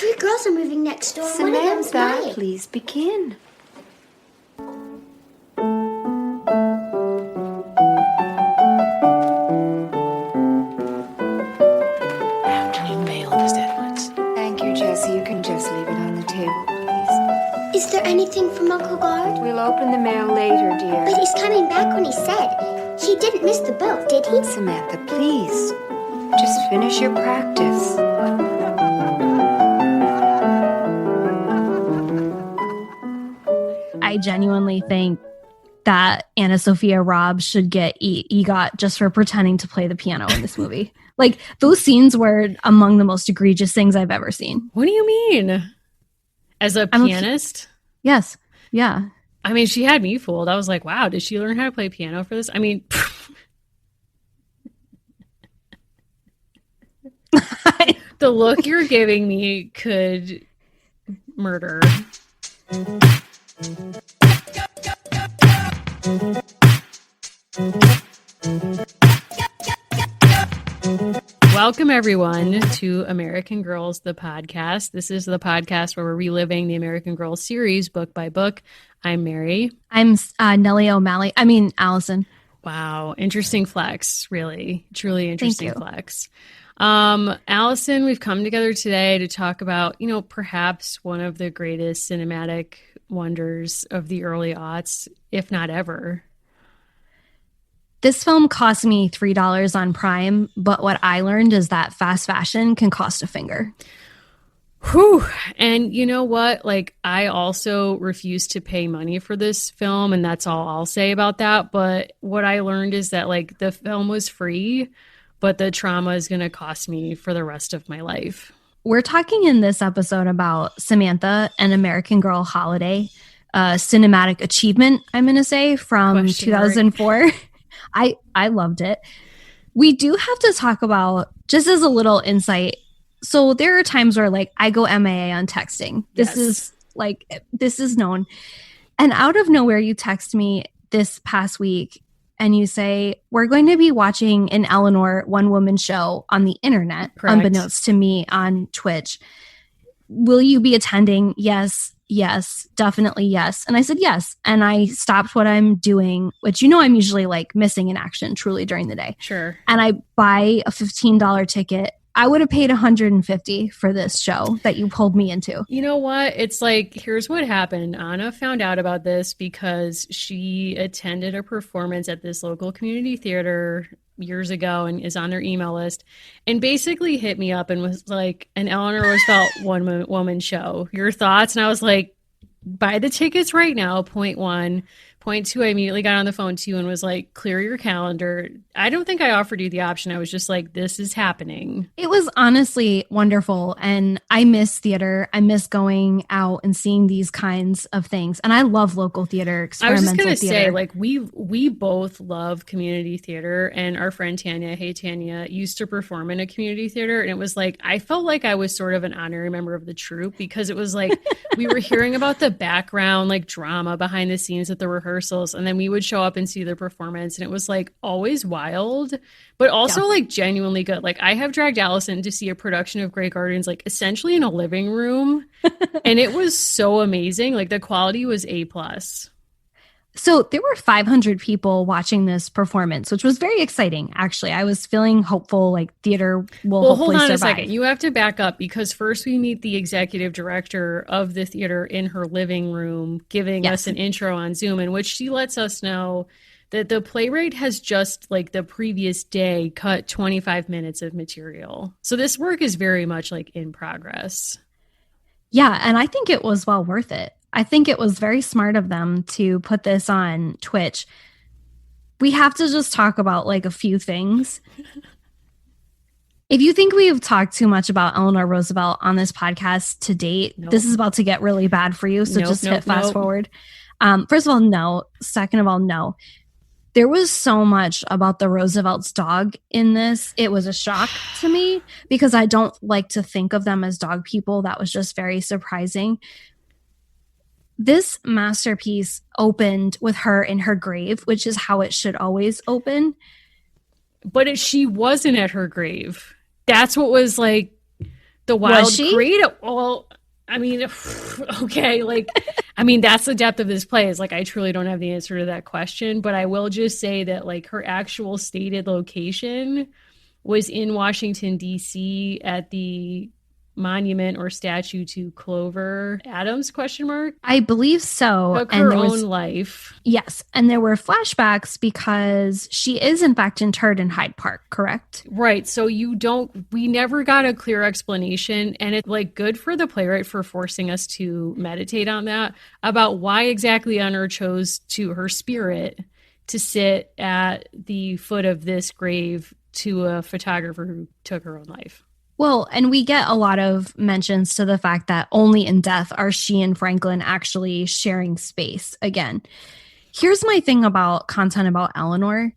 3 girls are moving next door, and one of them's Samantha, mine. please begin. Afternoon mail, Miss Edwards. Thank you, Jessie. You can just leave it on the table, please. Is there anything from Uncle Guard? We'll open the mail later, dear. But he's coming back when he said. He didn't miss the boat, did he? Samantha, please. Just finish your practice. I genuinely think that Anna Sophia Robb should get EGOT just for pretending to play the piano in this movie. Like, those scenes were among the most egregious things I've ever seen. What do you mean? As a pianist? Yes. Yeah. I mean, she had me fooled. I was like, wow, did she learn how to play piano for this? I mean, the look you're giving me could murder. Welcome, everyone, to American Girls, the podcast. This is the podcast where we're reliving the American Girls series book by book. I'm Mary. I'm Nellie O'Malley. I mean, Allison. Wow. Interesting flex, really. Truly interesting Thank you. flex. Allison, we've come together today to talk about, perhaps one of the greatest cinematic wonders of the early aughts, if not ever. This film cost me $3 on Prime, but what I learned is that fast fashion can cost a finger. Whew. And you know what? Like, I also refuse to pay money for this film, and that's all I'll say about that. But what I learned is that, like, the film was free, but the trauma is going to cost me for the rest of my life. We're talking in this episode about Samantha, an American Girl holiday, cinematic achievement, I'm going to say, from 2004. I loved it. We do have to talk about, just as a little insight, so there are times where, like, I go MIA on texting. This is known. And out of nowhere, you text me this past week and you say, we're going to be watching an Eleanor one-woman show on the internet, Correct. Unbeknownst to me on Twitch. Will you be attending? Yes, definitely yes. And I said yes. And I stopped what I'm doing, which, I'm usually like missing in action truly during the day. Sure. And I buy a $15 ticket. I would have paid $150 for this show that you pulled me into. You know what? It's like, here's what happened. Anna found out about this because she attended a performance at this local community theater years ago and is on their email list, and basically hit me up and was like, an Eleanor Roosevelt one-woman show. Your thoughts? And I was like, buy the tickets right now, point one. Point two, I immediately got on the phone to you and was like, clear your calendar. I don't think I offered you the option. I was just like, this is happening. It was honestly wonderful. And I miss theater. I miss going out and seeing these kinds of things. And I love local theater, experimental I was just going to theater. say, like, we both love community theater. And our friend Tanya, hey Tanya, used to perform in a community theater. And it was like, I felt like I was sort of an honorary member of the troupe, because it was like, we were hearing about the background, like, drama behind the scenes at the rehearsals, and then we would show up and see the performance, and it was like always wild, but also like genuinely good. Like, I have dragged Allison to see a production of Grey Gardens, like essentially in a living room, and it was so amazing. Like, the quality was A+. So there were 500 people watching this performance, which was very exciting. Actually, I was feeling hopeful, like theater will hopefully hold on survive. a second. You have to back up, because first we meet the executive director of the theater in her living room, giving us an intro on Zoom, in which she lets us know that the playwright has just, like, the previous day cut 25 minutes of material. So this work is very much like in progress. Yeah, and I think it was well worth it. I think it was very smart of them to put this on Twitch. We have to just talk about, like, a few things. If you think we've talked too much about Eleanor Roosevelt on this podcast to date, This is about to get really bad for you. So just hit fast forward. First of all, no. Second of all, no. There was so much about the Roosevelt's dog in this. It was a shock to me, because I don't like to think of them as dog people. That was just very surprising. This masterpiece opened with her in her grave, which is how it should always open. But she wasn't at her grave. That's what was, like, The wild Was she? great. Well, I mean, okay, like, I mean, that's the depth of this play. Is like, I truly don't have the answer to that question, but I will just say that like her actual stated location was in Washington, D.C. at the monument or statue to Clover Adams, question mark. I believe so. Took And her there own was, life. yes, and there were flashbacks because she is in fact interred in Hyde Park, correct? Right. So we never got a clear explanation. And it's like good for the playwright for forcing us to meditate on that about why exactly Eleanor chose her spirit to sit at the foot of this grave to a photographer who took her own life. Well, and we get a lot of mentions to the fact that only in death are she and Franklin actually sharing space again. Here's my thing about content about Eleanor.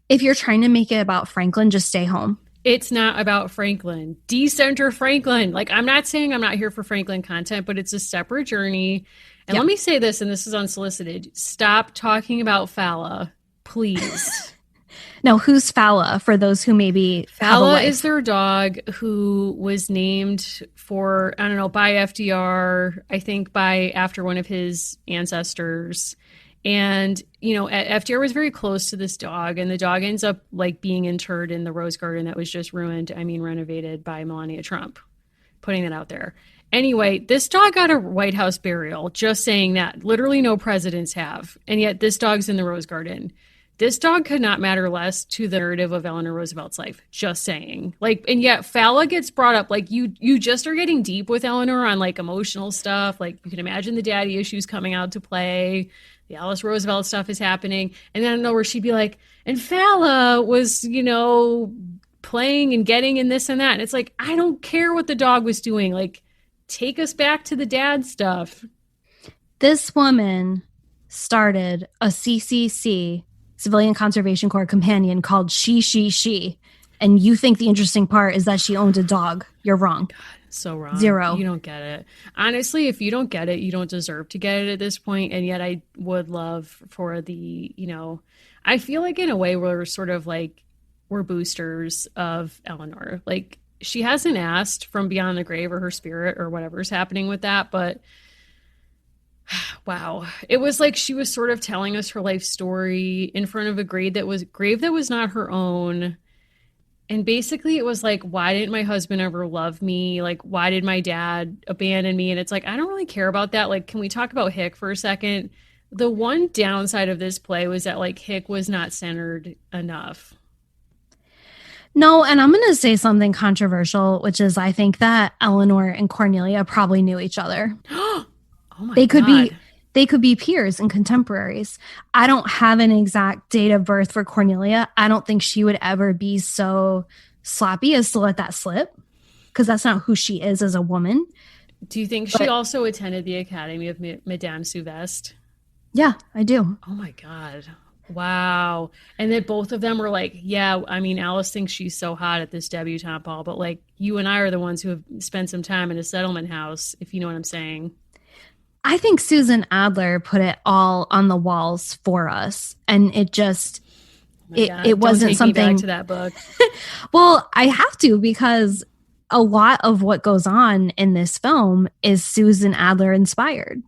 If you're trying to make it about Franklin, just stay home. It's not about Franklin. Decenter Franklin. Like, I'm not saying I'm not here for Franklin content, but it's a separate journey. And Yeah. let me say this, and this is unsolicited. Stop talking about Fala, please. Now, who's Fala for those who maybe have a Fala life? is their dog who was named for, I don't know, by FDR, I think after one of his ancestors. And, you know, FDR was very close to this dog, and the dog ends up like being interred in the Rose Garden that was just renovated by Melania Trump, putting that out there. Anyway, this dog got a White House burial, just saying that. Literally no presidents have. And yet this dog's in the Rose Garden. This dog could not matter less to the narrative of Eleanor Roosevelt's life. Just saying. Like, and yet Fala gets brought up. Like, you just are getting deep with Eleanor on like emotional stuff. Like, you can imagine the daddy issues coming out to play. The Alice Roosevelt stuff is happening. And then I don't know where she'd be like, and Fala was, you know, playing and getting and this and that. And it's like, I don't care what the dog was doing. Like, take us back to the dad stuff. This woman started a CCC, Civilian Conservation Corps companion, called She. And you think the interesting part is that she owned a dog. You're wrong. So wrong. Zero. You don't get it. Honestly, if you don't get it, you don't deserve to get it at this point. And yet I would love for the, you know, I feel like in a way we're sort of like, we're boosters of Eleanor. Like, she hasn't asked from beyond the grave or her spirit or whatever's happening with that, but wow. It was like she was sort of telling us her life story in front of a grave that was not her own. And basically it was like, why didn't my husband ever love me? Like, why did my dad abandon me? And it's like, I don't really care about that. Like, can we talk about Hick for a second? The one downside of this play was that like Hick was not centered enough. No, and I'm going to say something controversial, which is I think that Eleanor and Cornelia probably knew each other. Oh my They could God. be peers and contemporaries. I don't have an exact date of birth for Cornelia. I don't think she would ever be so sloppy as to let that slip, because that's not who she is as a woman. Do you think she But- also attended the Academy of Madame Souvestre? Yeah, I do. Oh my God. Wow. And then both of them were like, yeah, I mean, Alice thinks she's so hot at this debutante ball, but like you and I are the ones who have spent some time in a settlement house, if you know what I'm saying. I think Susan Adler put it all on the walls for us. And it just, Oh my God. it wasn't Don't take me something. back to that book. Well, I have to, because a lot of what goes on in this film is Susan Adler inspired.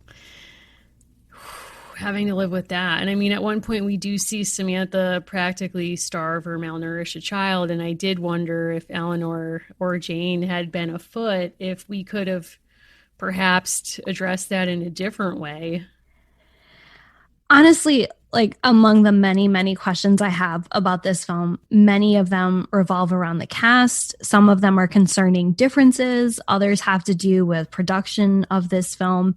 Having to live with that. And I mean, at one point we do see Samantha practically starve or malnourish a child. And I did wonder if Eleanor or Jane had been afoot, if we could have perhaps addressed that in a different way. Honestly, like among the many, many questions I have about this film, many of them revolve around the cast. Some of them are concerning differences. Others have to do with production of this film.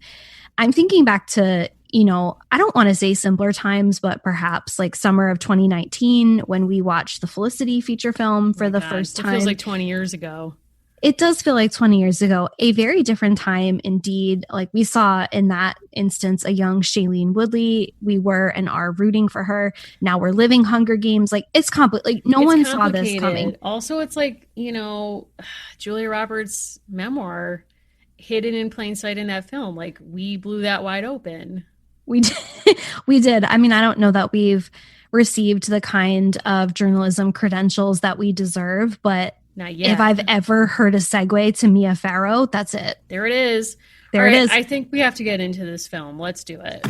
I'm thinking back to, I don't want to say simpler times, but perhaps like summer of 2019 when we watched the Felicity feature film for the God, first time. It feels like 20 years ago. It does feel like 20 years ago, a very different time indeed. Like we saw in that instance, a young Shailene Woodley. We were and are rooting for her. Now we're living Hunger Games. Like it's like no It's one saw this complicated. coming. Also, it's like, Julia Roberts' memoir hidden in plain sight in that film. Like we blew that wide open. We did. We did. I mean, I don't know that we've received the kind of journalism credentials that we deserve, but Not yet. If I've ever heard a segue to Mia Farrow, that's it. There it is. There All it right, is. I think we have to get into this film. Let's do it.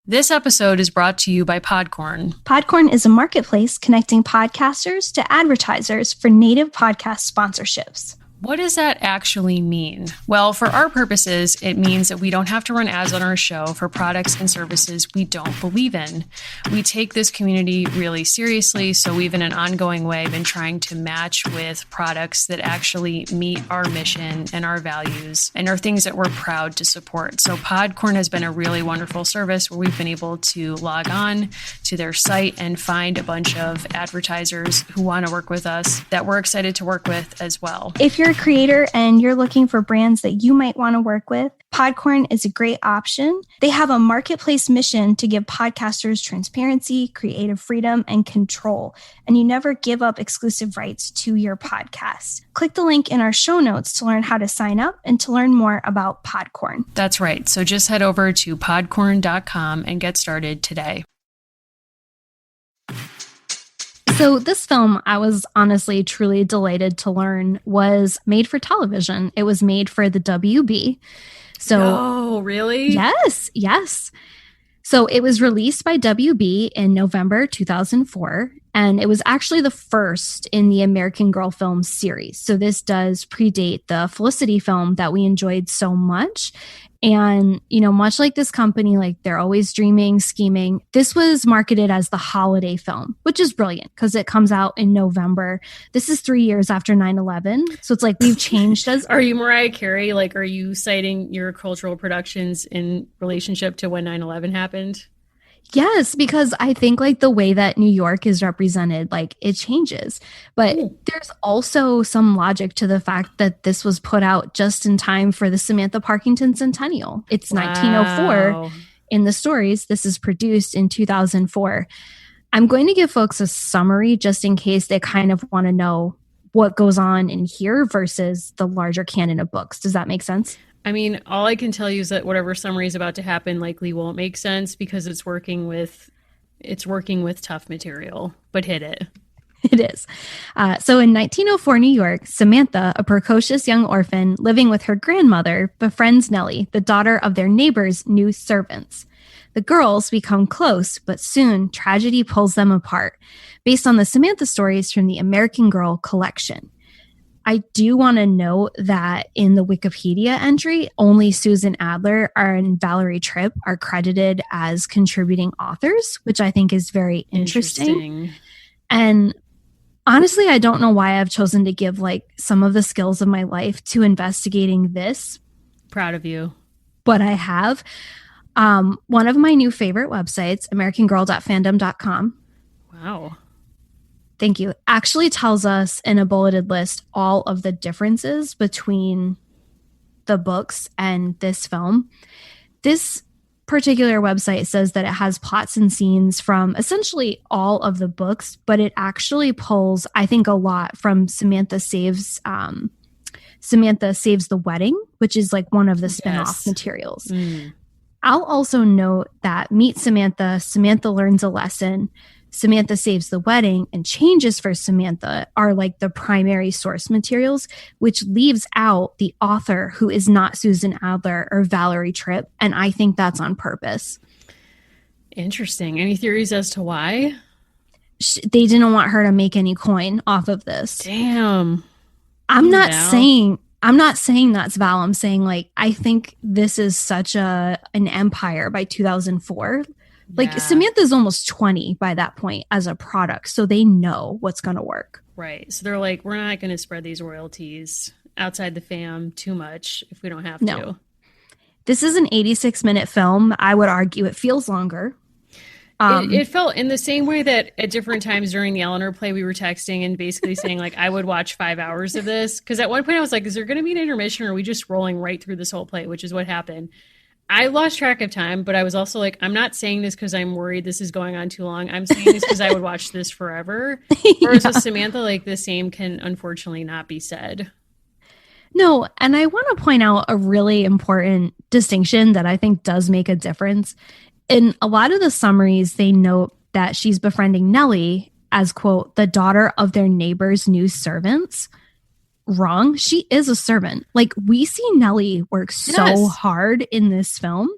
This episode is brought to you by Podcorn. Podcorn is a marketplace connecting podcasters to advertisers for native podcast sponsorships. What does that actually mean? Well, for our purposes, it means that we don't have to run ads on our show for products and services we don't believe in. We take this community really seriously, so we've in an ongoing way been trying to match with products that actually meet our mission and our values and are things that we're proud to support. So Podcorn has been a really wonderful service where we've been able to log on to their site and find a bunch of advertisers who want to work with us that we're excited to work with as well. If you're a creator and you're looking for brands that you might want to work with, Podcorn is a great option. They have a marketplace mission to give podcasters transparency, creative freedom, and control, and you never give up exclusive rights to your podcast. Click the link in our show notes to learn how to sign up and to learn more about Podcorn. That's right. So just head over to podcorn.com and get started today. So this film, I was honestly truly delighted to learn, was made for television. It was made for the WB. So, oh, really? Yes. So it was released by WB in November 2004, and it was actually the first in the American Girl film series. So this does predate the Felicity film that we enjoyed so much. And, you know, much like this company, like they're always dreaming, scheming. This was marketed as the holiday film, which is brilliant because it comes out in November. This is 3 years after 9/11. So it's like we've changed as. Are you Mariah Carey? Like, are you citing your cultural productions in relationship to when 9/11 happened? Yes, because I think like the way that New York is represented, like it changes. But there's also some logic to the fact that this was put out just in time for the Samantha Parkington Centennial. It's 1904 in the stories. This is produced in 2004. I'm going to give folks a summary just in case they kind of want to know what goes on in here versus the larger canon of books. Does that make sense? I mean, all I can tell you is that whatever summary is about to happen likely won't make sense because it's working with tough material, but hit it. It is. So in 1904 New York, Samantha, a precocious young orphan living with her grandmother, befriends Nellie, the daughter of their neighbor's new servants. The girls become close, but soon tragedy pulls them apart, based on the Samantha stories from the American Girl collection. I do want to note that in the Wikipedia entry, only Susan Adler and Valerie Tripp are credited as contributing authors, which I think is very interesting. And honestly, I don't know why I've chosen to give like some of the skills of my life to investigating this. Proud of you. But I have. One of my new favorite websites, americangirl.fandom.com. Wow. Thank you. Actually tells us in a bulleted list all of the differences between the books and this film. This particular website says that it has plots and scenes from essentially all of the books, but it actually pulls, I think, a lot from Samantha Saves the Wedding, which is like one of the spinoff materials. I'll also note that Meet Samantha, Samantha Learns a Lesson, Samantha Saves the Wedding, and Changes for Samantha are like the primary source materials, which leaves out the author who is not Susan Adler or Valerie Tripp. And I think that's on purpose. Interesting. Any theories as to why? They didn't want her to make any coin off of this. Damn. I'm not saying that's Val. I'm saying like, I think this is such an empire by 2004. Like Samantha's almost 20 by that point as a product. So they know what's going to work. Right. So they're like, we're not going to spread these royalties outside the fam too much if we don't have to. This is an 86-minute film. I would argue it feels longer. It felt in the same way that at different times during the Eleanor play, we were texting and basically saying like, I would watch 5 hours of this. Because at one point I was like, is there going to be an intermission or are we just rolling right through this whole play, which is what happened. I lost track of time, but I was also like, I'm not saying this because I'm worried this is going on too long. I'm saying this because I would watch this forever. Whereas with Samantha, like the same can unfortunately not be said. No, and I want to point out a really important distinction that I think does make a difference. In a lot of the summaries, they note that she's befriending Nellie as, quote, the daughter of their neighbor's new servants. Wrong. She is a servant. Like, we see Nellie work so Yes. hard in this film.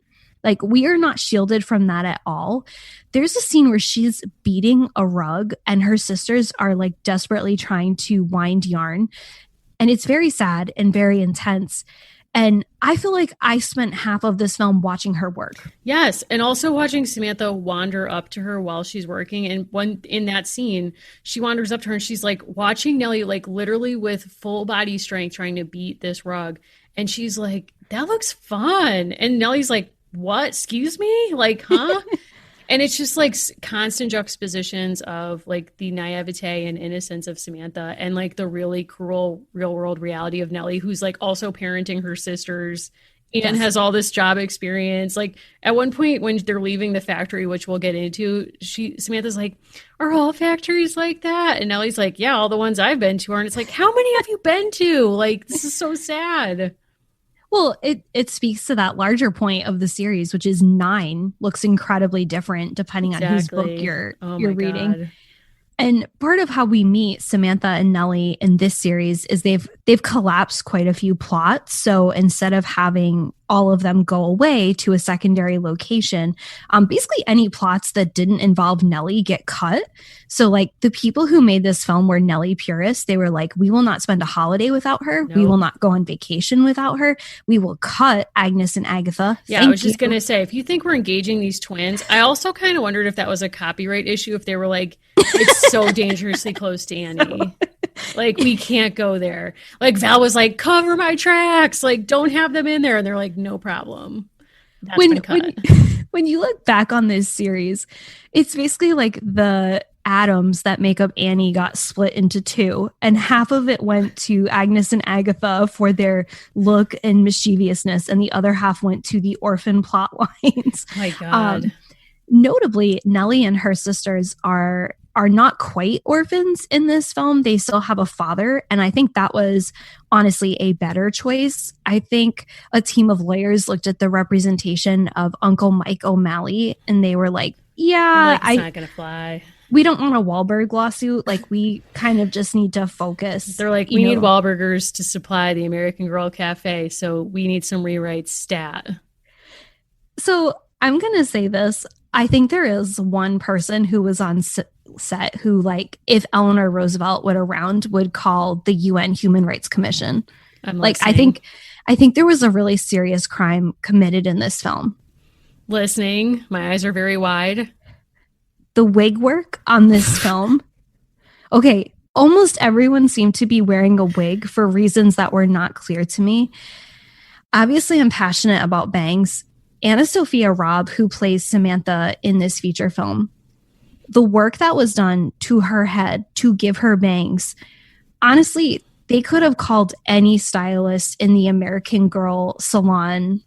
Like, we are not shielded from that at all. There's a scene where she's beating a rug and her sisters are like desperately trying to wind yarn. And it's very sad and very intense. And I feel like I spent half of this film watching her work. Yes, and also watching Samantha wander up to her while she's working. And one in that scene, she wanders up to her and she's like watching Nellie, like literally with full body strength, trying to beat this rug. And she's like, "That looks fun." And Nellie's like, "What? Excuse me? Like, huh?" And it's just like constant juxtapositions of like the naivete and innocence of Samantha and like the really cruel real world reality of Nellie, who's like also parenting her sisters and has all this job experience. Like at one point when they're leaving the factory, which we'll get into, Samantha's like, "Are all factories like that?" And Nellie's like, "Yeah, all the ones I've been to are." And it's like, how many have you been to? Like, this is so sad. Well, it speaks to that larger point of the series, which is 9 looks incredibly different depending on whose book you're reading. God. And part of how we meet Samantha and Nellie in this series is they've collapsed quite a few plots. So instead of having all of them go away to a secondary location, basically any plots that didn't involve Nellie get cut. So like the people who made this film were Nellie purists. They were like, we will not spend a holiday without her. No. We will not go on vacation without her. We will cut Agnes and Agatha. Yeah, I was just going to say, if you think we're engaging these twins, I also kind of wondered if that was a copyright issue, if they were like, it's so dangerously close to Annie. Like, we can't go there. Like, Val was like, cover my tracks. Like, don't have them in there. And they're like, no problem. That's been cut. When you look back on this series, it's basically like the atoms that make up Annie got split into 2, and half of it went to Agnes and Agatha for their look and mischievousness, and the other half went to the orphan plot lines. My God. Notably, Nellie and her sisters are not quite orphans in this film. They still have a father, and I think that was honestly a better choice. I think a team of lawyers looked at the representation of Uncle Mike O'Malley, and they were like, "Yeah, it's not gonna fly. We don't want a Wahlberg lawsuit. Like, we kind of just need to focus." They're like, we need Wahlburgers to supply the American Girl Cafe, so we need some rewrites stat. So I'm gonna say this. I think there is one person who was on set who, like, if Eleanor Roosevelt were around, would call the UN Human Rights Commission. I'm like, listening. I think there was a really serious crime committed in this film. Listening. My eyes are very wide. The wig work on this film. Okay, almost everyone seemed to be wearing a wig for reasons that were not clear to me. Obviously, I'm passionate about bangs. Anna Sophia Robb, who plays Samantha in this feature film, the work that was done to her head to give her bangs, honestly, they could have called any stylist in the American Girl salon,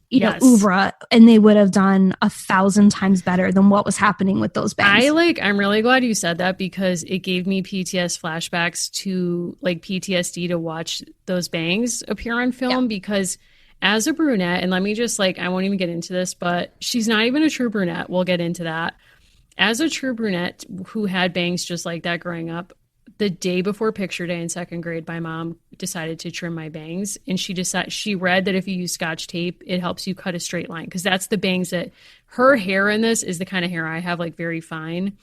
Yes. oeuvre, and they would have done 1,000 times better than what was happening with those bangs. I'm really glad you said that, because it gave me PTS flashbacks to like PTSD to watch those bangs appear on film. Because as a brunette, and let me just like, I won't even get into this, but she's not even a true brunette. We'll get into that. As a true brunette who had bangs just like that growing up, the day before picture day in 2nd grade, my mom decided to trim my bangs, and she read that if you use Scotch tape, it helps you cut a straight line, because that's the bangs that her hair in this is the kind of hair I have, like very fine.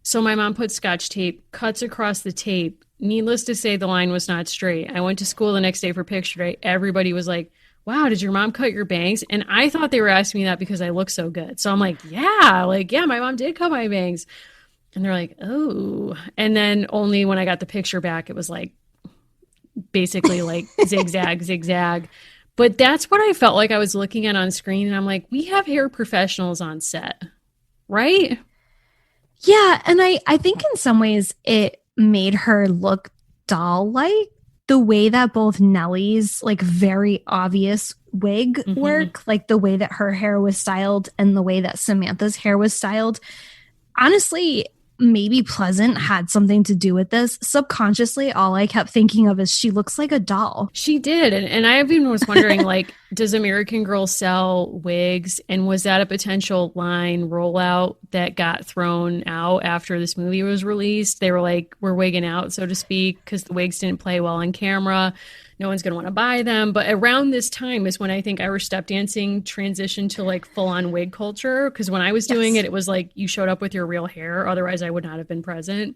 So my mom put Scotch tape, cuts across the tape. Needless to say, the line was not straight. I went to school the next day for picture day. Everybody was like, "Wow, did your mom cut your bangs?" And I thought they were asking me that because I look so good. So I'm like, yeah, my mom did cut my bangs. And they're like, "Oh." And then only when I got the picture back, it was like basically like zigzag, zigzag. But that's what I felt like I was looking at on screen. And I'm like, we have hair professionals on set, right? Yeah. And I think in some ways it made her look doll-like. The way that both Nellie's like very obvious wig work, like the way that her hair was styled and the way that Samantha's hair was styled, honestly, maybe Pleasant had something to do with this. Subconsciously, all I kept thinking of is she looks like a doll. She did. And I even was wondering, like, does American Girl sell wigs? And was that a potential line rollout that got thrown out after this movie was released? They were like, we're wigging out, so to speak, because the wigs didn't play well on camera. No one's going to want to buy them. But around this time is when I think Irish step dancing transitioned to like full on wig culture. Because when I was doing it, it was like you showed up with your real hair. Otherwise, I would not have been present.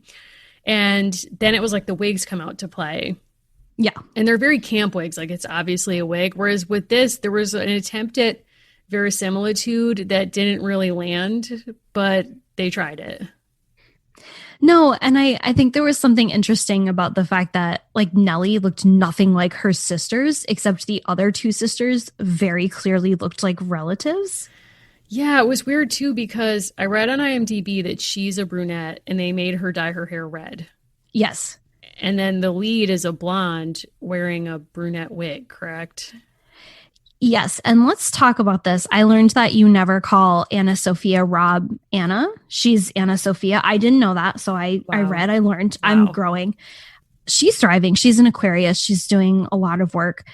And then it was like the wigs come out to play. Yeah. And they're very camp wigs. Like it's obviously a wig. Whereas with this, there was an attempt at verisimilitude that didn't really land, but they tried it. No, and I think there was something interesting about the fact that like Nellie looked nothing like her sisters, except the other two sisters very clearly looked like relatives. Yeah, it was weird too, because I read on IMDb that she's a brunette and they made her dye her hair red. Yes. And then the lead is a blonde wearing a brunette wig, correct? Yes. And let's talk about this. I learned that you never call Anna Sophia Robb Anna. She's Anna Sophia. I didn't know that. So I read, I learned. Wow. I'm growing. She's thriving. She's an Aquarius. She's doing a lot of work.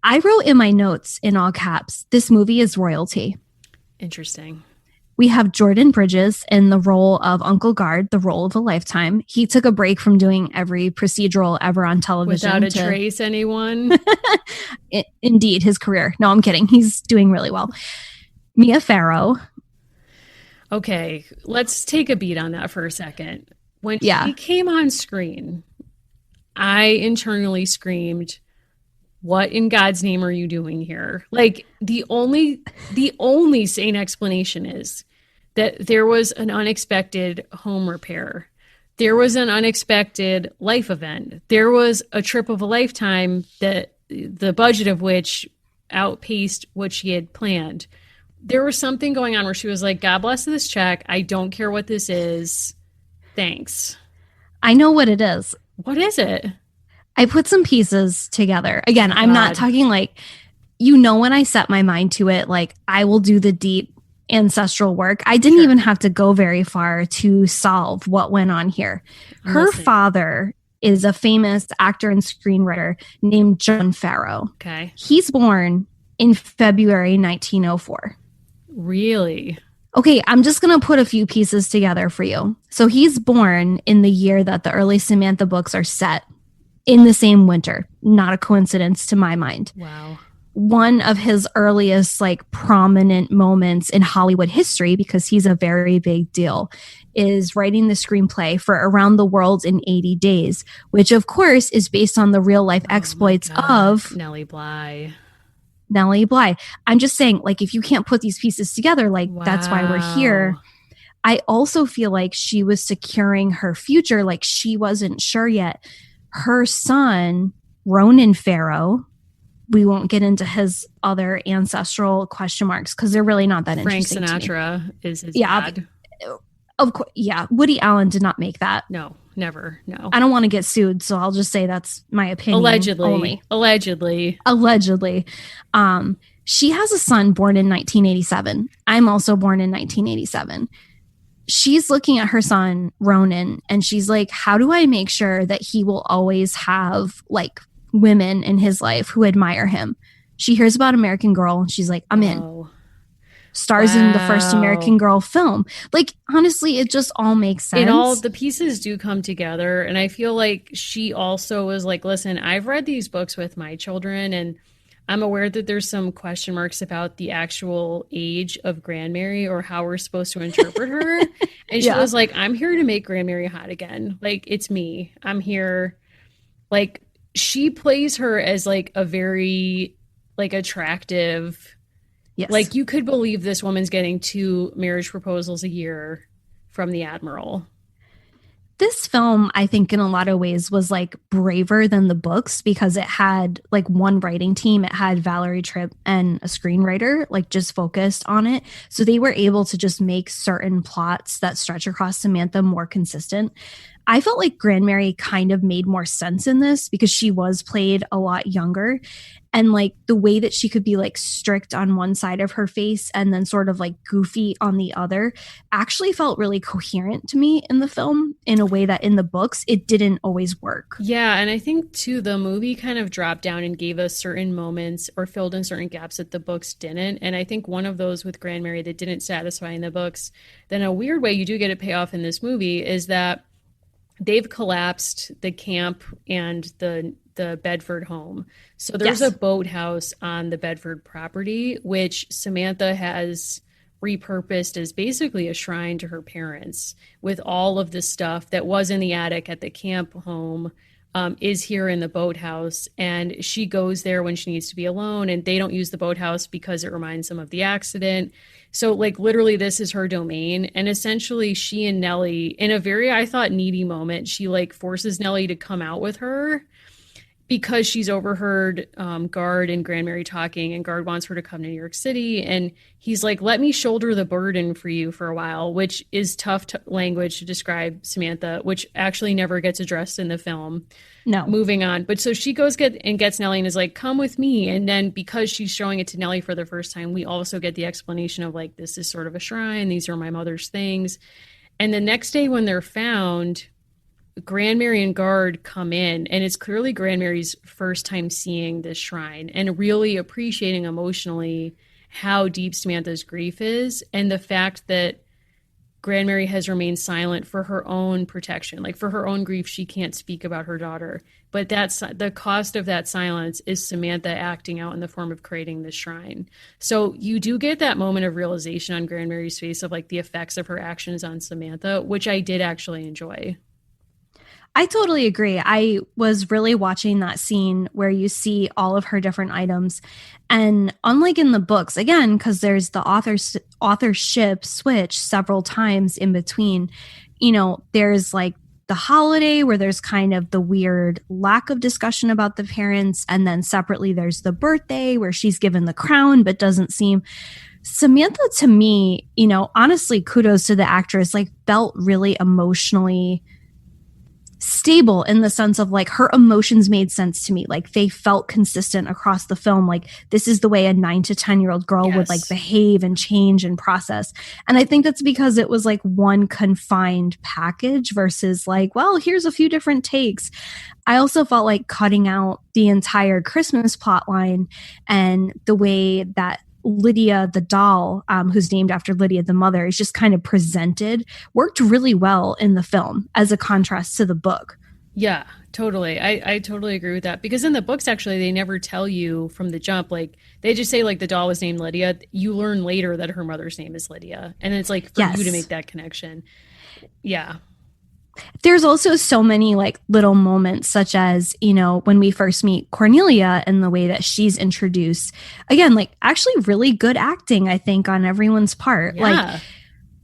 I wrote in my notes in all caps, this movie is royalty. Interesting. We have Jordan Bridges in the role of Uncle Guard, the role of a lifetime. He took a break from doing every procedural ever on television. Without a trace, anyone? Indeed, his career. No, I'm kidding. He's doing really well. Mia Farrow. Okay, let's take a beat on that for a second. When Yeah. she came on screen, I internally screamed, what in God's name are you doing here? Like the only sane explanation is that there was an unexpected home repair. There was an unexpected life event. There was a trip of a lifetime that the budget of which outpaced what she had planned. There was something going on where she was like, God bless this check. I don't care what this is. Thanks. I know what it is. What is it? I put some pieces together. Again, I'm God. not talking like, when I set my mind to it, like I will do the deep ancestral work. I didn't even have to go very far to solve what went on here. Her Listen. father is a famous actor and screenwriter named John Farrow. Okay. He's born in February 1904. Really? Okay, I'm just going to put a few pieces together for you. So he's born in the year that the early Samantha books are set, in the same winter. Not a coincidence to my mind. Wow. One of his earliest like prominent moments in Hollywood history, because he's a very big deal, is writing the screenplay for Around the World in 80 Days, which of course is based on the real life exploits of Nellie Bly. Nellie Bly. I'm just saying, like, if you can't put these pieces together, like that's why we're here. Wow. I also feel like she was securing her future. Like she wasn't sure yet. Her son, Ronan Farrow, we won't get into his other ancestral question marks because they're really not that Frank interesting. Sinatra is his Yeah, dad. Of course. Yeah. Woody Allen did not make that. No, never. No. I don't want to get sued, so I'll just say that's my opinion. Allegedly. Only. Allegedly. She has a son born in 1987. I'm also born in 1987. She's looking at her son, Ronan, and she's like, how do I make sure that he will always have like women in his life who admire him? She hears about American Girl and she's like, I'm in. Oh. Stars in the first Wow. American Girl film. Like, honestly, it just all makes sense. It all, the pieces do come together. And I feel like she also was like, listen, I've read these books with my children and I'm aware that there's some question marks about the actual age of Grandmary or how we're supposed to interpret her. And she Yeah. was like, I'm here to make Grandmary hot again. Like, it's me. I'm here. Like, she plays her as like a very like attractive, Yes. like you could believe this woman's getting 2 marriage proposals a year from the Admiral. This film, I think, in a lot of ways was like braver than the books because it had like one writing team. It had Valerie Tripp and a screenwriter, like just focused on it. So they were able to just make certain plots that stretch across Samantha more consistent. I felt like Grand Mary kind of made more sense in this because she was played a lot younger. And like the way that she could be like strict on one side of her face and then sort of like goofy on the other actually felt really coherent to me in the film in a way that in the books it didn't always work. Yeah, and I think too the movie kind of dropped down and gave us certain moments or filled in certain gaps that the books didn't. And I think one of those with Grand Mary that didn't satisfy in the books, then a weird way you do get a payoff in this movie is that they've collapsed the camp and the Bedford home. So there's Yes. a boathouse on the Bedford property, which Samantha has repurposed as basically a shrine to her parents with all of the stuff that was in the attic at the camp home. Is here in the boathouse, and she goes there when she needs to be alone, and they don't use the boathouse because it reminds them of the accident. So like literally this is her domain, and essentially she and Nellie in a very, I thought, needy moment, she like forces Nellie to come out with her because she's overheard Guard and Grand Mary talking, and Guard wants her to come to New York City. And he's like, let me shoulder the burden for you for a while, which is tough language to describe Samantha, which actually never gets addressed in the film. No. Moving on. But so she goes gets Nellie and is like, come with me. And then because she's showing it to Nellie for the first time, we also get the explanation of like, this is sort of a shrine. These are my mother's things. And the next day when they're found, Grand Mary and Guard come in, and it's clearly Grand Mary's first time seeing this shrine and really appreciating emotionally how deep Samantha's grief is, and the fact that Grand Mary has remained silent for her own protection, like for her own grief. She can't speak about her daughter, but that's the cost of that silence is Samantha acting out in the form of creating this shrine. So you do get that moment of realization on Grand Mary's face of like the effects of her actions on Samantha, which I did actually enjoy. I totally agree. I was really watching that scene where you see all of her different items. And unlike in the books, again, because there's the authorship switch several times in between, you know, there's like the holiday where there's kind of the weird lack of discussion about the parents. And then separately, there's the birthday where she's given the crown, but doesn't seem. Samantha, to me, you know, honestly, kudos to the actress, like felt really emotionally stable in the sense of like her emotions made sense to me. Like they felt consistent across the film. Like this is the way a 9 to 10-year-old girl would like behave and change and process. And I think that's because it was like one confined package versus like, well, here's a few different takes. I also felt like cutting out the entire Christmas plotline and the way that Lydia the doll, who's named after Lydia the mother, is just kind of presented, worked really well in the film as a contrast to the book. Yeah, totally. I totally agree with that, because in the books, actually, they never tell you from the jump. Like they just say like the doll was named Lydia. You learn later that her mother's name is Lydia. And it's like for you to make that connection. Yeah. There's also so many like little moments, such as, you know, when we first meet Cornelia and the way that she's introduced. Again, like actually really good acting, I think, on everyone's part. Yeah. Like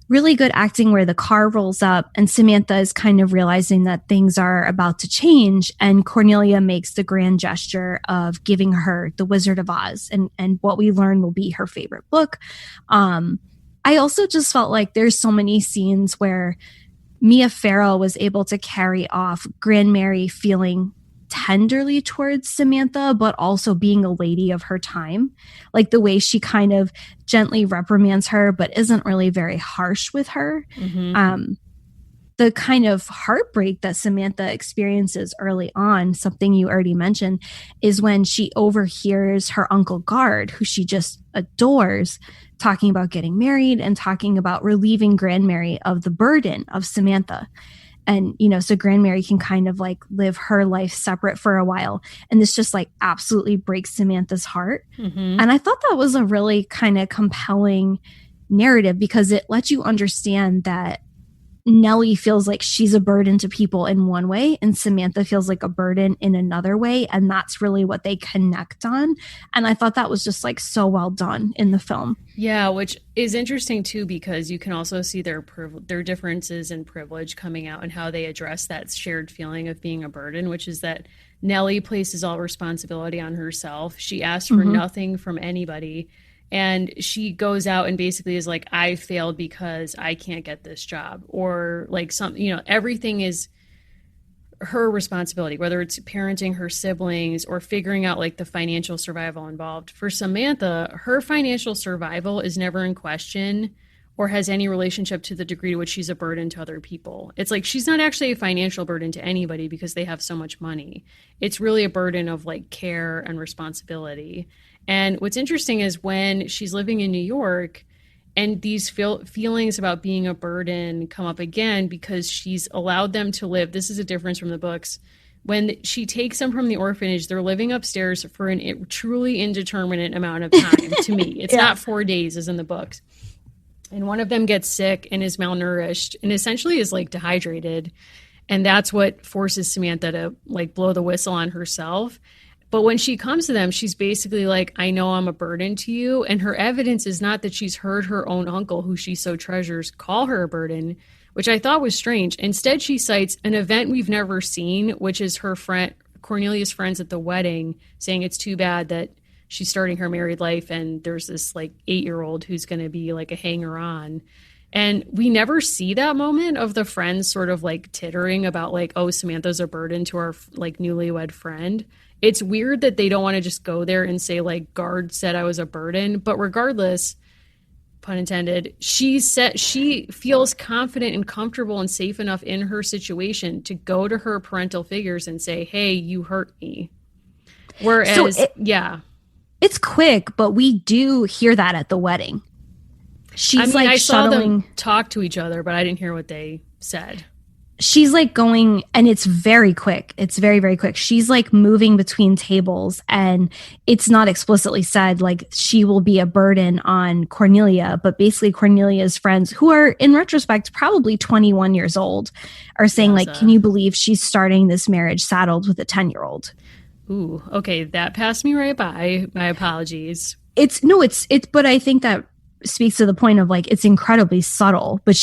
really good acting where the car rolls up and Samantha is kind of realizing that things are about to change. And Cornelia makes the grand gesture of giving her The Wizard of Oz, and what we learn will be her favorite book. I also just felt like there's so many scenes where Mia Farrow was able to carry off Grand Mary feeling tenderly towards Samantha, but also being a lady of her time. Like the way she kind of gently reprimands her, but isn't really very harsh with her. Mm-hmm. The kind of heartbreak that Samantha experiences early on, something you already mentioned, is when she overhears her Uncle Guard, who she just adores, talking about getting married and talking about relieving Grand Mary of the burden of Samantha. And, you know, so Grand Mary can kind of like live her life separate for a while. And this just like absolutely breaks Samantha's heart. Mm-hmm. And I thought that was a really kind of compelling narrative because it lets you understand that Nellie feels like she's a burden to people in one way and Samantha feels like a burden in another way. And that's really what they connect on. And I thought that was just like so well done in the film. Yeah, which is interesting too, because you can also see their differences in privilege coming out and how they address that shared feeling of being a burden, which is that Nellie places all responsibility on herself. She asks for nothing from anybody. And she goes out and basically is like, I failed because I can't get this job, or like some, you know, everything is her responsibility, whether it's parenting her siblings or figuring out like the financial survival involved. For Samantha, her financial survival is never in question or has any relationship to the degree to which she's a burden to other people. It's like she's not actually a financial burden to anybody because they have so much money. It's really a burden of like care and responsibility. And what's interesting is when she's living in New York, and these feelings about being a burden come up again because she's allowed them to live. This is a difference from the books. When she takes them from the orphanage, they're living upstairs for a truly indeterminate amount of time to me. It's not 4 days as in the books. And one of them gets sick and is malnourished and essentially is like dehydrated. And that's what forces Samantha to like blow the whistle on herself. But when she comes to them, she's basically like, I know I'm a burden to you. And her evidence is not that she's heard her own uncle, who she so treasures, call her a burden, which I thought was strange. Instead, she cites an event we've never seen, which is her friend, Cornelia's friends at the wedding, saying it's too bad that she's starting her married life and there's this like 8-year-old who's going to be like a hanger on. And we never see that moment of the friends sort of like tittering about like, oh, Samantha's a burden to our like newlywed friend. It's weird that they don't want to just go there and say like, Guard said I was a burden. But regardless, pun intended, she feels confident and comfortable and safe enough in her situation to go to her parental figures and say, hey, you hurt me. Whereas, it's quick, but we do hear that at the wedding. She's I saw shuttling. them talk to each other, but I didn't hear what they said. She's like going, and it's very quick. It's very, very quick. She's like moving between tables, and it's not explicitly said like she will be a burden on Cornelia, but basically Cornelia's friends, who are in retrospect probably 21 years old, are saying like, can you believe she's starting this marriage saddled with a 10-year-old? Ooh, okay. That passed me right by. My apologies. But I think that speaks to the point of like, it's incredibly subtle, but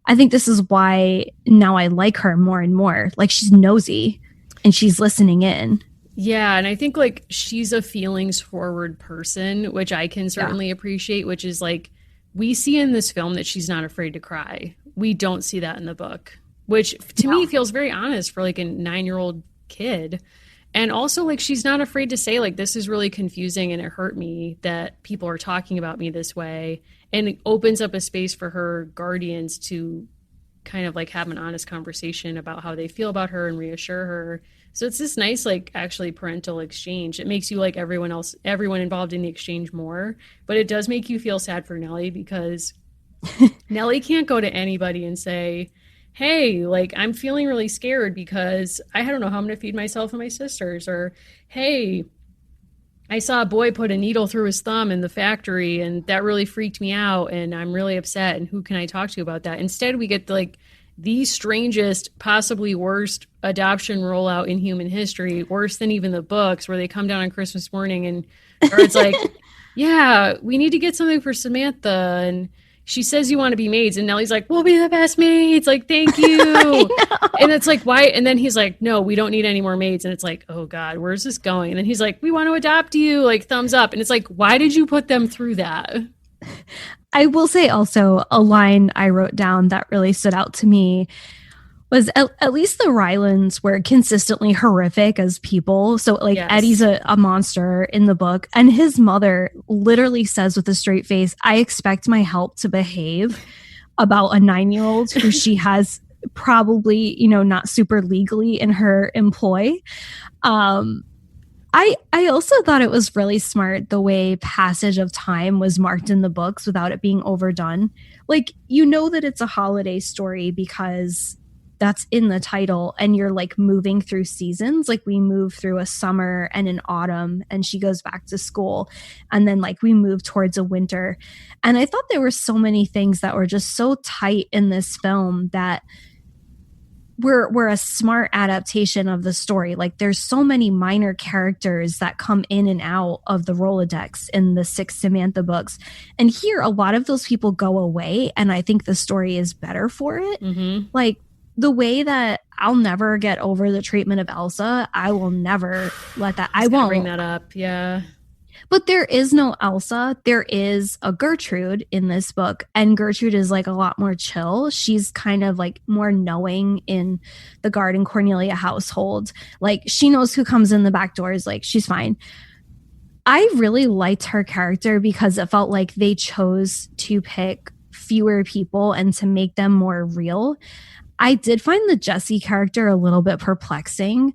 I think this is why now I like her more and more. Like she's nosy and she's listening in. Yeah. And I think like she's a feelings forward person, which I can certainly appreciate, which is like, we see in this film that she's not afraid to cry. We don't see that in the book, which to me feels very honest for like a 9-year-old kid. And also like, she's not afraid to say like, this is really confusing and it hurt me that people are talking about me this way. And it opens up a space for her guardians to kind of like have an honest conversation about how they feel about her and reassure her. So it's this nice, like actually parental exchange. It makes you like everyone involved in the exchange more, but it does make you feel sad for Nellie because Nellie can't go to anybody and say, hey, like I'm feeling really scared because I don't know how I'm going to feed myself and my sisters, or hey, I saw a boy put a needle through his thumb in the factory and that really freaked me out and I'm really upset and who can I talk to about that? Instead, we get like the strangest, possibly worst adoption rollout in human history, worse than even the books, where they come down on Christmas morning and it's like, yeah, we need to get something for Samantha. And she says you want to be maids. And Nellie's like, we'll be the best maids. Like, thank you. And it's like, why? And then he's like, no, we don't need any more maids. And it's like, oh God, where's this going? And then he's like, we want to adopt you, like thumbs up. And it's like, why did you put them through that? I will say also a line I wrote down that really stood out to me was at least the Rylands were consistently horrific as people. So like Eddie's a monster in the book, and his mother literally says with a straight face, I expect my help to behave about a 9-year-old who she has probably, not super legally in her employ. I also thought it was really smart the way passage of time was marked in the books without it being overdone. Like, that it's a holiday story because that's in the title, and you're like moving through seasons. Like we move through a summer and an autumn, and she goes back to school, and then like we move towards a winter. And I thought there were so many things that were just so tight in this film that were a smart adaptation of the story. Like there's so many minor characters that come in and out of the Rolodex in the 6 Samantha books, and here a lot of those people go away, and I think the story is better for it. Mm-hmm. Like the way that I'll never get over the treatment of Elsa, I will never let that. I won't bring that up. Yeah. But there is no Elsa. There is a Gertrude in this book, and Gertrude is like a lot more chill. She's kind of like more knowing in the Garden Cornelia household. Like she knows who comes in the back doors. Like she's fine. I really liked her character because it felt like they chose to pick fewer people and to make them more real. I did find the Jessie character a little bit perplexing.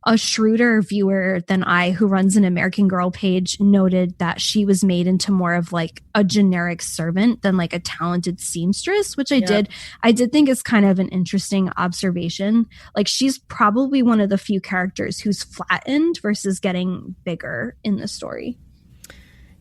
A shrewder viewer than I, who runs an American Girl page, noted that she was made into more of like a generic servant than like a talented seamstress, which I did think is kind of an interesting observation. Like she's probably one of the few characters who's flattened versus getting bigger in the story.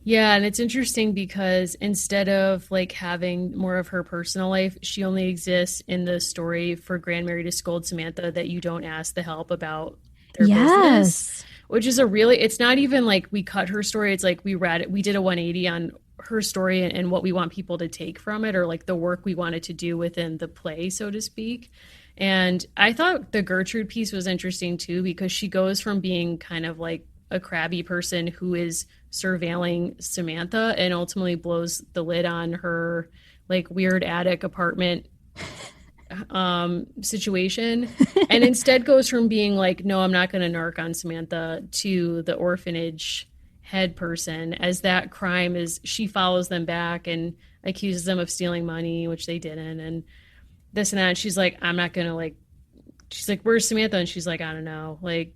Yeah, and it's interesting because instead of like having more of her personal life, she only exists in the story for Grandmary to scold Samantha that you don't ask the help about their business. Which is it's not even like we cut her story. It's like we read it. We did a 180 on her story and what we want people to take from it, or like the work we wanted to do within the play, so to speak. And I thought the Gertrude piece was interesting too, because she goes from being kind of like a crabby person who is surveilling Samantha and ultimately blows the lid on her like weird attic apartment situation, and instead goes from being like, no, I'm not going to narc on Samantha, to the orphanage head person, as that crime is, she follows them back and accuses them of stealing money, which they didn't, and this and that. And she's like, I'm not going to like, she's like, where's Samantha? And she's like, I don't know, like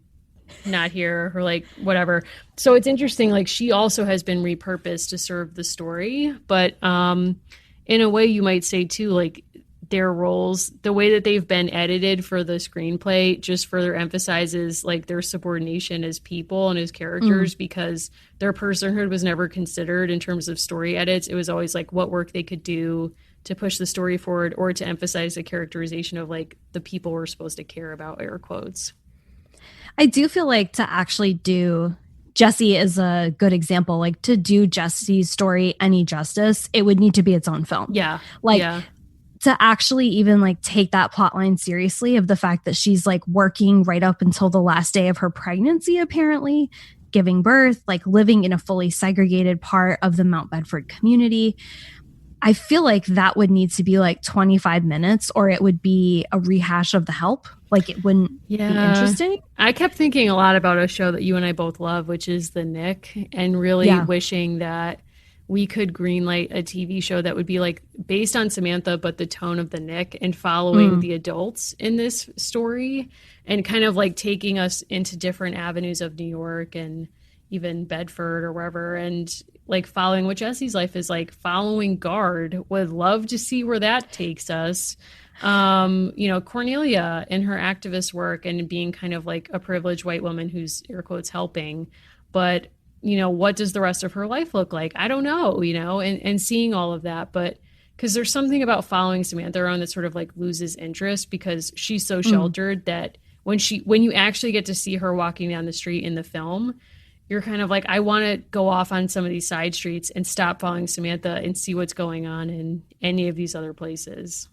not here, or like whatever. So it's interesting, like she also has been repurposed to serve the story, but in a way you might say too, like their roles, the way that they've been edited for the screenplay just further emphasizes like their subordination as people and as characters, because their personhood was never considered in terms of story edits. It was always like what work they could do to push the story forward or to emphasize the characterization of like the people we're supposed to care about, air quotes. I do feel like to actually do, Jessie is a good example, like to do Jessie's story any justice, it would need to be its own film. Yeah. Like yeah. To actually even like take that plot line seriously, of the fact that she's like working right up until the last day of her pregnancy, apparently giving birth, like living in a fully segregated part of the Mount Bedford community. I feel like that would need to be like 25 minutes, or it would be a rehash of The Help. Like it wouldn't be interesting. I kept thinking a lot about a show that you and I both love, which is The Nick, and really wishing that we could greenlight a TV show that would be like based on Samantha, but the tone of The Nick, and following the adults in this story, and kind of like taking us into different avenues of New York and even Bedford or wherever, and like following what Jessie's life is like, following Guard. Would love to see where that takes us. You know, Cornelia and her activist work and being kind of like a privileged white woman who's air quotes helping, but you know, what does the rest of her life look like? I don't know, you know, and seeing all of that, but because there's something about following Samantha around that sort of like loses interest, because she's so sheltered that when you actually get to see her walking down the street in the film, you're kind of like, I want to go off on some of these side streets and stop following Samantha and see what's going on in any of these other places.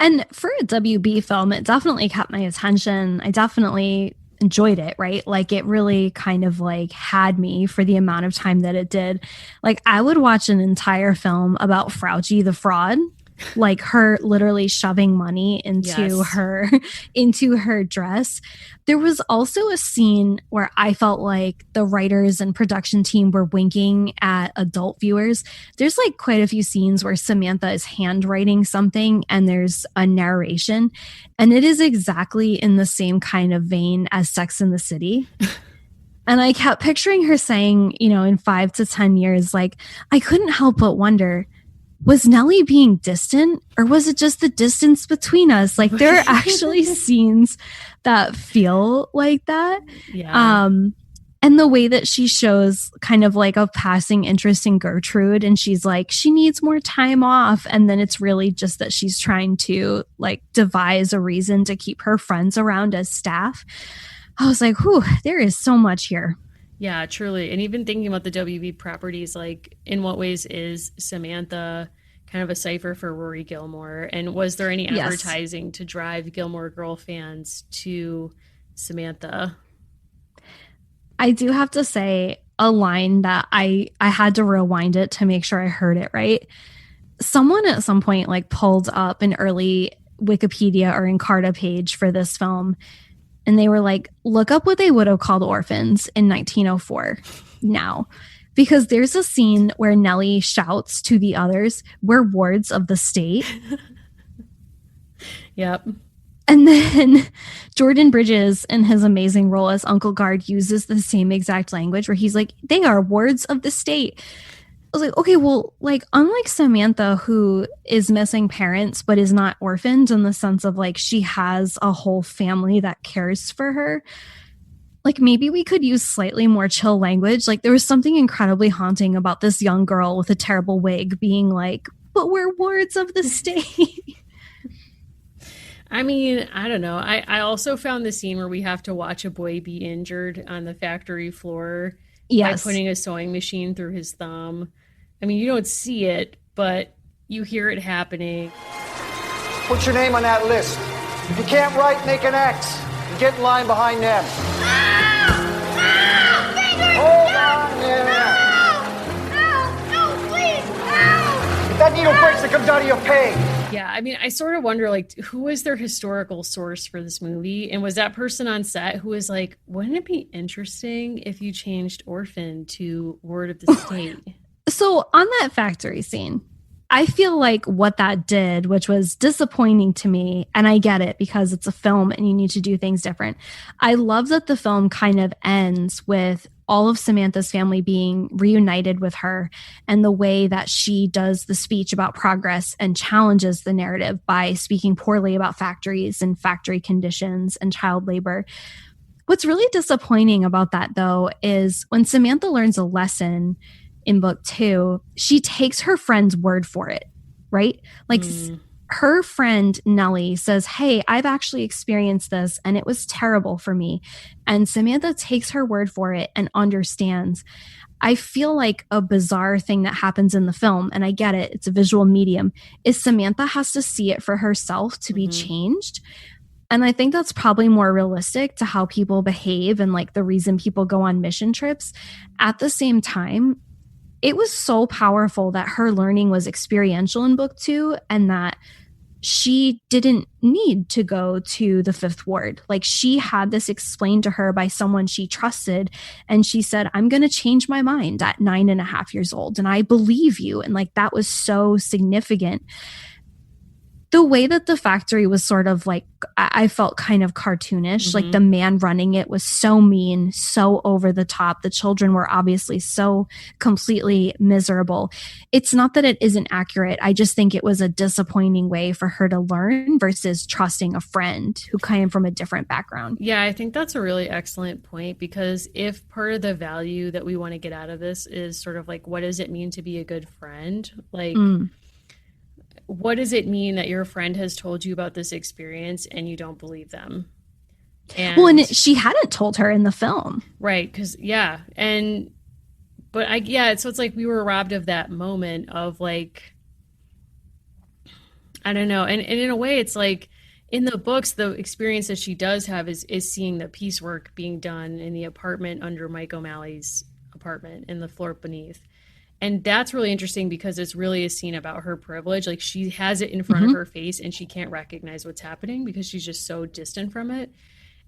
And for a WB film, it definitely kept my attention. I definitely enjoyed it, right? Like it really kind of like had me for the amount of time that it did. Like I would watch an entire film about Frauchi the fraud, like her literally shoving money into her dress. There was also a scene where I felt like the writers and production team were winking at adult viewers. There's like quite a few scenes where Samantha is handwriting something and there's a narration, and it is exactly in the same kind of vein as Sex and the City. And I kept picturing her saying, you know, in 5 to 10 years, like, I couldn't help but wonder, was Nellie being distant, or was it just the distance between us? Like there are actually scenes that feel like that. Yeah. And the way that she shows kind of like a passing interest in Gertrude, and she's like, she needs more time off. And then it's really just that she's trying to like devise a reason to keep her friends around as staff. I was like, whew, there is so much here. Yeah, truly. And even thinking about the WB properties, like in what ways is Samantha kind of a cipher for Rory Gilmore? And was there any advertising to drive Gilmore Girl fans to Samantha? I do have to say, a line that I had to rewind it to make sure I heard it right. Someone at some point like pulled up an early Wikipedia or Encarta page for this film, and they were like, look up what they would have called orphans in 1904 now. Because there's a scene where Nellie shouts to the others, we're wards of the state. Yep. And then Jordan Bridges, in his amazing role as Uncle Guard, uses the same exact language where he's like, they are wards of the state. I was like, okay, well, like, unlike Samantha, who is missing parents but is not orphaned in the sense of like she has a whole family that cares for her, like maybe we could use slightly more chill language. Like there was something incredibly haunting about this young girl with a terrible wig being like, but we're wards of the state. I mean, I don't know. I also found the scene where we have to watch a boy be injured on the factory floor by putting a sewing machine through his thumb. I mean, you don't see it, but you hear it happening. Put your name on that list. If you can't write, make an X. And get in line behind them. Hold on there. No, please, no! If that needle breaks, it comes out of your pay. Yeah, I mean, I sort of wonder, like, who was their historical source for this movie? And was that person on set who was like, wouldn't it be interesting if you changed orphan to word of the state? So on that factory scene, I feel like what that did, which was disappointing to me, and I get it because it's a film and you need to do things different. I love that the film kind of ends with all of Samantha's family being reunited with her, and the way that she does the speech about progress and challenges the narrative by speaking poorly about factories and factory conditions and child labor. What's really disappointing about that, though, is when Samantha learns a lesson in book 2, she takes her friend's word for it, right? Like her friend Nellie says, hey, I've actually experienced this and it was terrible for me. And Samantha takes her word for it and understands. I feel like a bizarre thing that happens in the film, and I get it, it's a visual medium, is Samantha has to see it for herself to be changed. And I think that's probably more realistic to how people behave and like the reason people go on mission trips. At the same time, it was so powerful that her learning was experiential in book 2 and that she didn't need to go to the 5th ward. Like she had this explained to her by someone she trusted. And she said, I'm going to change my mind at 9.5 years old. And I believe you. And like, that was so significant. The way that the factory was sort of like, I felt kind of cartoonish. Like the man running it was so mean, so over the top. The children were obviously so completely miserable. It's not that it isn't accurate. I just think it was a disappointing way for her to learn versus trusting a friend who came from a different background. Yeah, I think that's a really excellent point, because if part of the value that we want to get out of this is sort of like, what does it mean to be a good friend? Like, what does it mean that your friend has told you about this experience and you don't believe them? And she hadn't told her in the film. Right. Because, so it's like we were robbed of that moment of like, I don't know. And in a way, it's like in the books, the experience that she does have is seeing the piecework being done in the apartment under Mike O'Malley's apartment in the floor beneath. And that's really interesting because it's really a scene about her privilege. Like she has it in front of her face and she can't recognize what's happening because she's just so distant from it.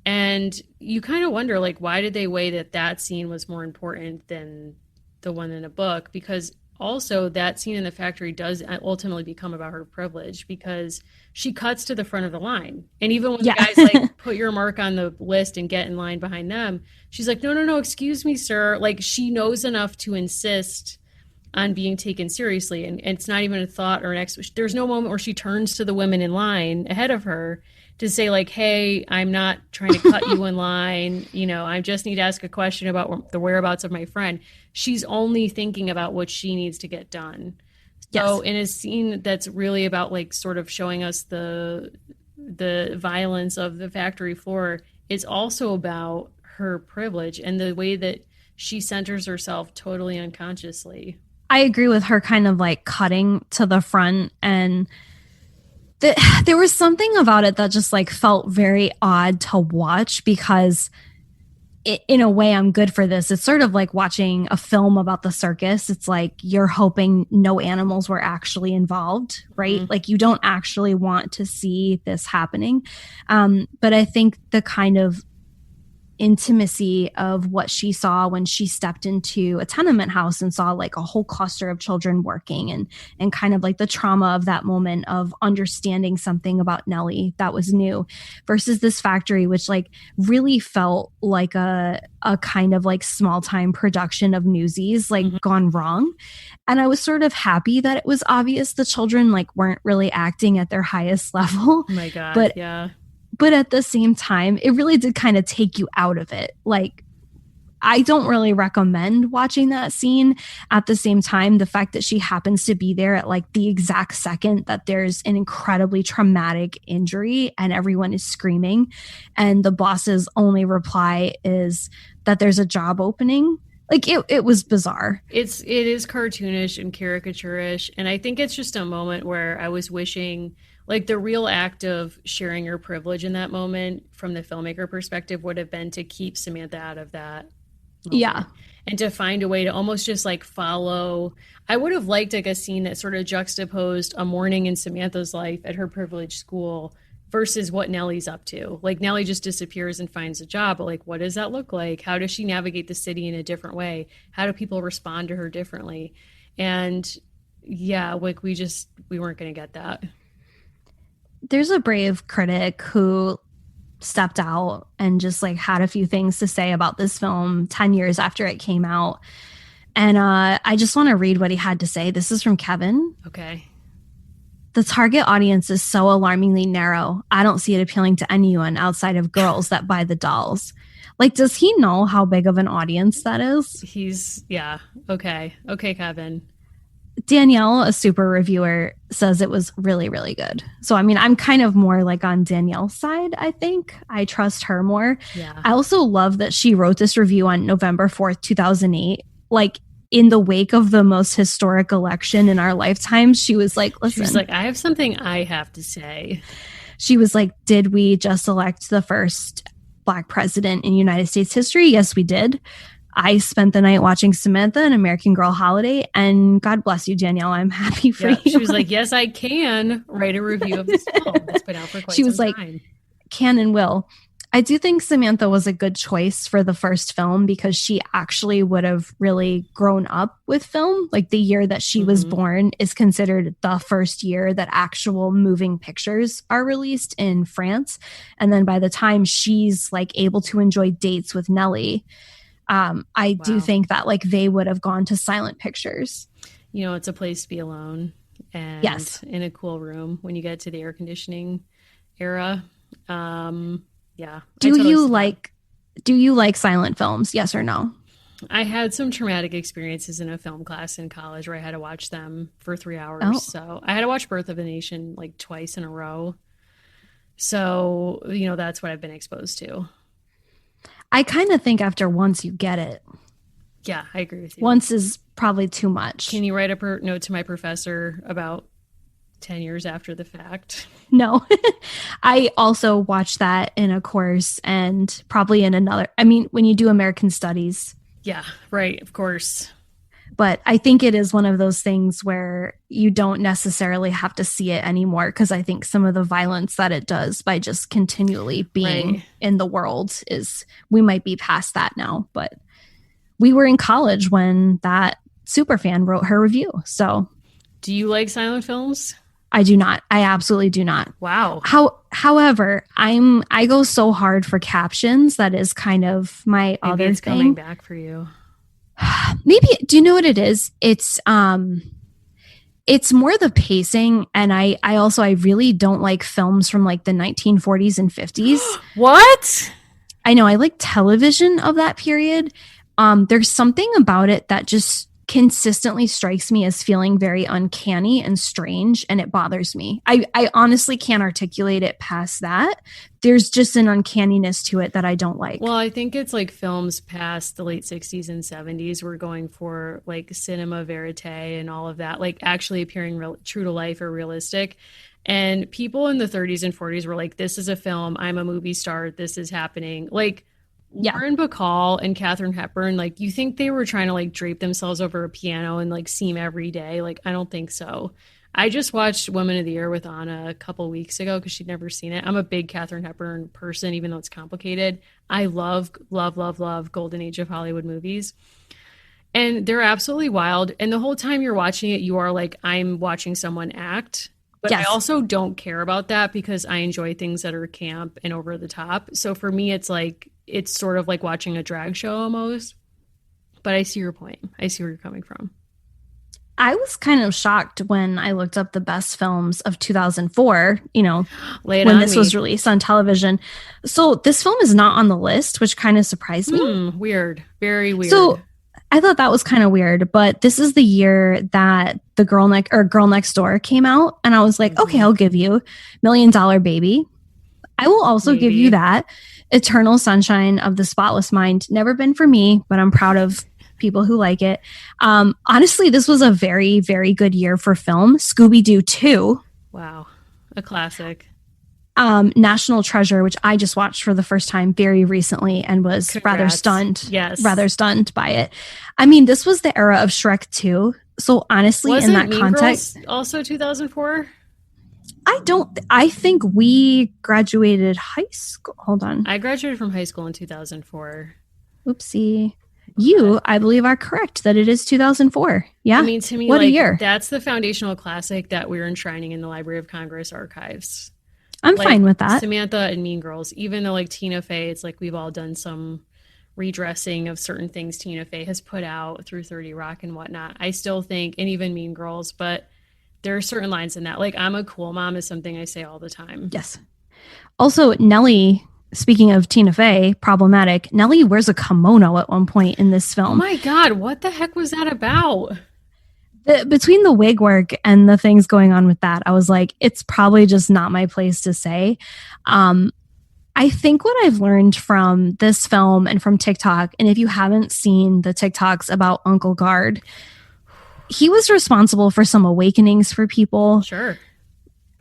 And you kind of wonder, like, why did they weigh that scene was more important than the one in a book? Because also that scene in the factory does ultimately become about her privilege, because she cuts to the front of the line. And even when the guys like put your mark on the list and get in line behind them, she's like, no, excuse me, sir. Like she knows enough to insist on being taken seriously. And it's not even a thought or there's no moment where she turns to the women in line ahead of her to say like, hey, I'm not trying to cut you in line. You know, I just need to ask a question about the whereabouts of my friend. She's only thinking about what she needs to get done. So in a scene that's really about like sort of showing us the violence of the factory floor, it's also about her privilege and the way that she centers herself totally unconsciously. I agree with her kind of like cutting to the front, and there was something about it that just like felt very odd to watch, because in a way, I'm good for this. It's sort of like watching a film about the circus. It's like you're hoping no animals were actually involved, right? Like you don't actually want to see this happening. But I think the kind of intimacy of what she saw when she stepped into a tenement house and saw like a whole cluster of children working, and kind of like the trauma of that moment of understanding something about Nellie that was new versus this factory, which like really felt like a kind of like small time production of Newsies, like gone wrong. And I was sort of happy that it was obvious the children like weren't really acting at their highest level. Oh my God. But yeah. But at the same time, it really did kind of take you out of it. Like, I don't really recommend watching that scene. At the same time, the fact that she happens to be there at like the exact second that there's an incredibly traumatic injury and everyone is screaming, and the boss's only reply is that there's a job opening. Like it was bizarre. It is cartoonish and caricaturish. And I think it's just a moment where I was wishing like the real act of sharing your privilege in that moment from the filmmaker perspective would have been to keep Samantha out of that moment. Yeah. And to find a way to almost just like follow. I would have liked like a scene that sort of juxtaposed a morning in Samantha's life at her privileged school versus what Nellie's up to. Like Nellie just disappears and finds a job, but like what does that look like? How does she navigate the city in a different way? How do people respond to her differently? And yeah, like we weren't going to get that. There's a brave critic who stepped out and just like had a few things to say about this film 10 years after it came out. And I just want to read what he had to say. This is from Kevin. Okay. The target audience is so alarmingly narrow. I don't see it appealing to anyone outside of girls that buy the dolls. Like, does he know how big of an audience that is? Yeah. Okay. Okay, Kevin. Danielle, a super reviewer, says it was really, really good. So, I mean, I'm kind of more like on Danielle's side, I think. I trust her more. Yeah. I also love that she wrote this review on November 4th, 2008. Like, in the wake of the most historic election in our lifetimes, she was like, listen. She was like, I have something I have to say. She was like, did we just elect the first Black president in United States history? Yes, we did. I spent the night watching Samantha and American Girl Holiday, and God bless you, Danielle. I'm happy for you. She was like, yes, I can write a review of this film. It's been out for quite she was some like, time. Can and will. I do think Samantha was a good choice for the first film because she actually would have really grown up with film. Like the year that she was born is considered the first year that actual moving pictures are released in France. And then by the time she's like able to enjoy dates with Nellie, I do think that like they would have gone to silent pictures. You know, it's a place to be alone and yes, in a cool room when you get to the air conditioning era. Yeah. Do you like silent films? Yes or no? I had some traumatic experiences in a film class in college where I had to watch them for 3 hours. Oh. So I had to watch Birth of a Nation like twice in a row. So, you know, that's what I've been exposed to. I kind of think after once you get it. Yeah, I agree with you. Once is probably too much. Can you write a note to my professor about 10 years after the fact? No. I also watched that in a course and probably in another. I mean, when you do American Studies. Yeah, right. Of course. But I think it is one of those things where you don't necessarily have to see it anymore because I think some of the violence that it does by just continually being in the world is, we might be past that now. But we were in college when that superfan wrote her review. So do you like silent films? I do not. I absolutely do not. Wow. However, I go so hard for captions. That is kind of my Maybe other it's thing. Coming back for you. Maybe, do you know what it is? It's more the pacing. And I really don't like films from like the 1940s and 50s. What? I know. I like television of that period. There's something about it that just consistently strikes me as feeling very uncanny and strange, and it bothers me. I honestly can't articulate it past that. There's just an uncanniness to it that I don't like. Well, I think it's like films past the late 60s and 70s were going for like cinema verite and all of that, like actually appearing true to life or realistic. And people in the 30s and 40s were like, this is a film. I'm a movie star. This is happening. Like, Yeah. Lauren Bacall and Katharine Hepburn, like, you think they were trying to like drape themselves over a piano and like seem every day? Like, I don't think so. I just watched Woman of the Year with Anna a couple weeks ago because she'd never seen it. I'm a big Katharine Hepburn person, even though it's complicated. I love Golden Age of Hollywood movies. And they're absolutely wild. And the whole time you're watching it, you are like, I'm watching someone act. But I Yes. also don't care about that because I enjoy things that are camp and over the top. So for me, it's like, it's sort of like watching a drag show almost. But I see your point. I see where you're coming from. I was kind of shocked when I looked up the best films of 2004, you know, Lay it when on this me. was released on television. So this film is not on the list, which kind of surprised me. Weird. Very weird. So I thought that was kind of weird, but this is the year that the Girl Next Door came out. And I was like, okay, I'll give you $1 Million Baby. I will also give you that. Eternal Sunshine of the Spotless Mind. Never been for me, but I'm proud of people who like it. Honestly, this was a very, very good year for film. Scooby-Doo 2. Wow. A classic. National Treasure, which I just watched for the first time very recently and was rather Congrats. stunned. Yes. Rather stunned by it. I mean, this was the era of Shrek 2. So honestly, in that Mean context, Girls also 2004? I think we graduated high school. Hold on. I graduated from high school in 2004. Oopsie. You, I believe, are correct that it is 2004. Yeah. I mean, to me, what like, a year. That's the foundational classic that we're enshrining in the Library of Congress archives. I'm Like, fine with that. Samantha and Mean Girls, even though like Tina Fey, it's like we've all done some redressing of certain things Tina Fey has put out through 30 Rock and whatnot. I still think, and even Mean Girls, but there are certain lines in that. Like, I'm a cool mom is something I say all the time. Yes. Also, Nellie, speaking of Tina Fey, problematic, Nellie wears a kimono at one point in this Oh film. my God, what the heck was that about? Between the wig work and the things going on with that, I was like, it's probably just not my place to say. I think what I've learned from this film and from TikTok, and if you haven't seen the TikToks about Uncle Guard, he was responsible for some awakenings for people. Sure.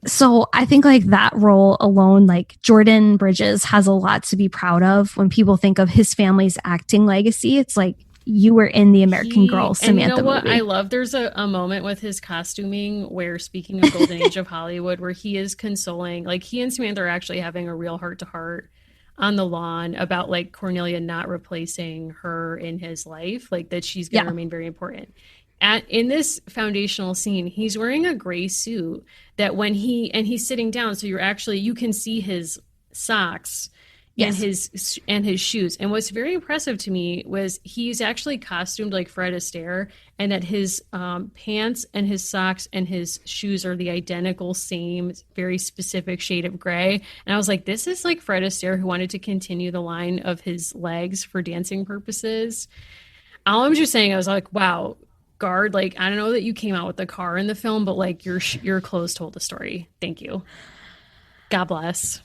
So I think like that role alone, like Jordan Bridges has a lot to be proud of. When people think of his family's acting legacy, it's like you were in the American Girl Samantha and you know what movie. I love? There's a moment with his costuming where, speaking of Golden Age of Hollywood, where he is consoling, like he and Samantha are actually having a real heart to heart on the lawn about like Cornelia not replacing her in his life, like that she's going to remain very important. In this foundational scene, he's wearing a gray suit that when he's sitting down, so you can see his socks and his shoes. And what's very impressive to me was he's actually costumed like Fred Astaire, and that his pants and his socks and his shoes are the identical same, very specific shade of gray. And I was like, this is like Fred Astaire who wanted to continue the line of his legs for dancing purposes. All I'm just saying, I was like, wow, Guard, like, I don't know that you came out with the car in the film, but like your clothes told the story. Thank you. God bless.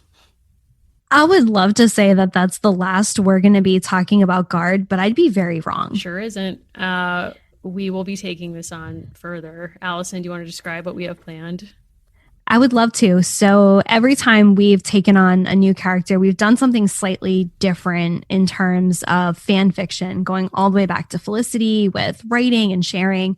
I would love to say that that's the last we're going to be talking about Guard, but I'd be very wrong. Sure isn't. We will be taking this on further. Allison, do you want to describe what we have planned? I would love to. So every time we've taken on a new character, we've done something slightly different in terms of fan fiction, going all the way back to Felicity with writing and sharing.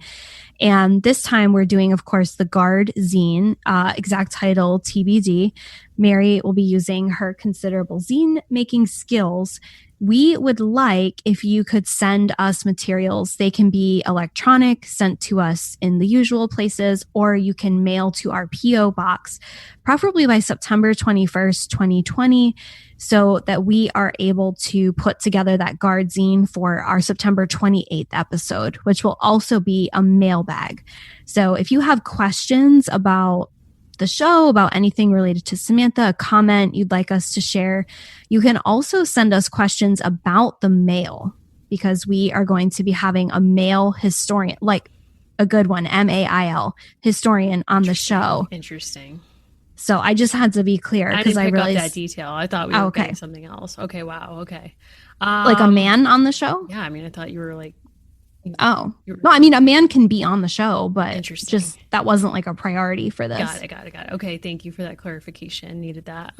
And this time we're doing, of course, the Guard zine, exact title TBD. Mary will be using her considerable zine making skills. We would like if you could send us materials. They can be electronic, sent to us in the usual places, or you can mail to our P.O. box, preferably by September 21st, 2020, so that we are able to put together that Guard zine for our September 28th episode, which will also be a mailbag. So if you have questions about the show, about anything related to Samantha, a comment you'd like us to share, you can also send us questions about the mail, because we are going to be having a male historian, like a good one, MAIL historian on the show. Interesting. So I just had to be clear I because didn't I pick up realized that detail. I thought we were okay. getting something else. Okay. Wow. Okay. Like a man on the show. Yeah. I mean, I thought you were like, Oh, no, I mean, a man can be on the show, but Interesting. just that wasn't like a priority for this. got it. Okay. Thank you for that clarification. Needed that.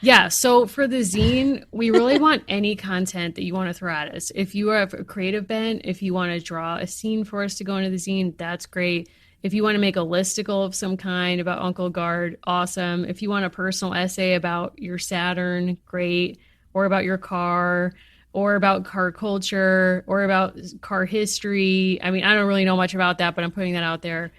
Yeah, so for the zine, we really want any content that you want to throw at us. If you have a creative bent, if you want to draw a scene for us to go into the zine, that's great. If you want to make a listicle of some kind about Uncle Guard, awesome. If you want a personal essay about your Saturn, great. Or about your car, or about car culture, or about car history. I mean, I don't really know much about that, but I'm putting that out there.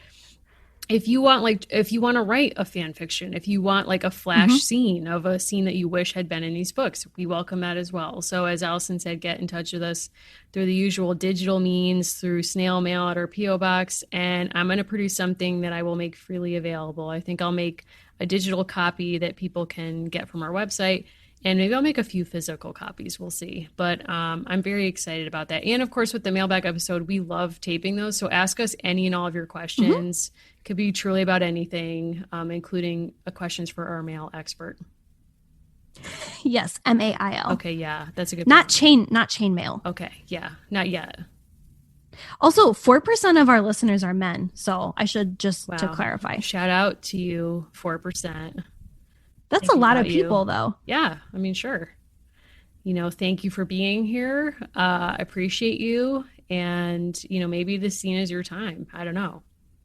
If you want to write a fan fiction, if you want like a flash scene of a scene that you wish had been in these books, we welcome that as well. So as Allison said, get in touch with us through the usual digital means, through snail mail at our P.O. box. And I'm going to produce something that I will make freely available. I think I'll make a digital copy that people can get from our website. And maybe I'll make a few physical copies. We'll see. But I'm very excited about that. And of course, with the mailbag episode, we love taping those. So ask us any and all of your questions. Could be truly about anything, including questions for our mail expert. Yes, MAIL. Okay, yeah, that's a good Not point. chain mail. Okay, yeah, not yet. Also, 4% of our listeners are men. So I should just to Wow. clarify. Shout out to you, 4%. That's a Thinking lot of about you. people, though. Yeah, I mean, sure. Thank you for being here. I appreciate you. And, maybe this scene is your time. I don't know.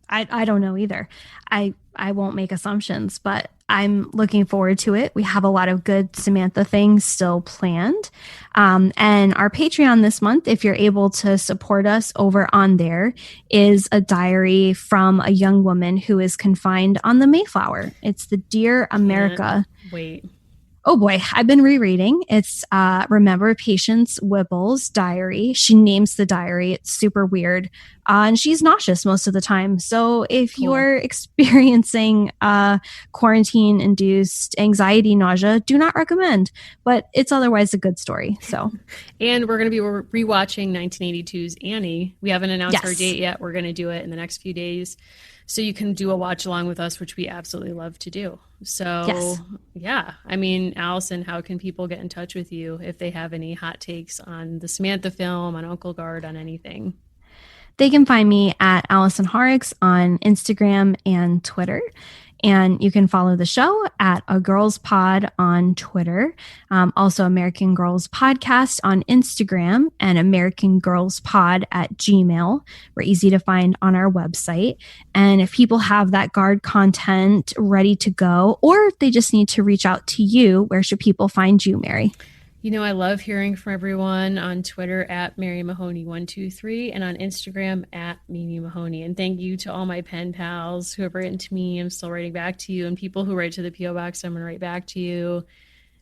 I don't know either. I won't make assumptions, but I'm looking forward to it. We have a lot of good Samantha things still planned. And our Patreon this month, if you're able to support us over on there, is a diary from a young woman who is confined on the Mayflower. It's the Dear America. Wait. Oh boy, I've been rereading. It's Remember Patience Whipple's diary. She names the diary. It's super weird. And she's nauseous most of the time. So if you're experiencing quarantine-induced anxiety nausea, do not recommend. But it's otherwise a good story. So, And we're going to be rewatching 1982's Annie. We haven't announced our Yes. date yet. We're going to do it in the next few days. So you can do a watch along with us, which we absolutely love to do. So, Yes. yeah. I mean, Allison, how can people get in touch with you if they have any hot takes on the Samantha film, on Uncle Guard, on anything? they can find me at Allison Horrocks on Instagram and Twitter. And you can follow the show at A Girls Pod on Twitter. Also, American Girls Podcast on Instagram and American Girls Pod at Gmail. We're easy to find on our website. And if people have that Guard content ready to go, or if they just need to reach out to you, where should people find you, Mary? I love hearing from everyone on Twitter at Mary Mahoney123 and on Instagram at Mimi Mahoney. And thank you to all my pen pals who have written to me. I'm still writing back to you. And people who write to the P.O. Box, I'm going to write back to you.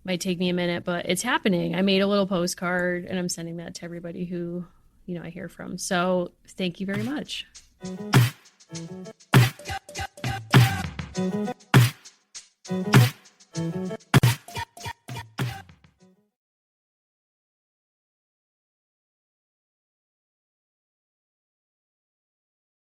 Might take me a minute, but it's happening. I made a little postcard and I'm sending that to everybody who, I hear from. So thank you very much.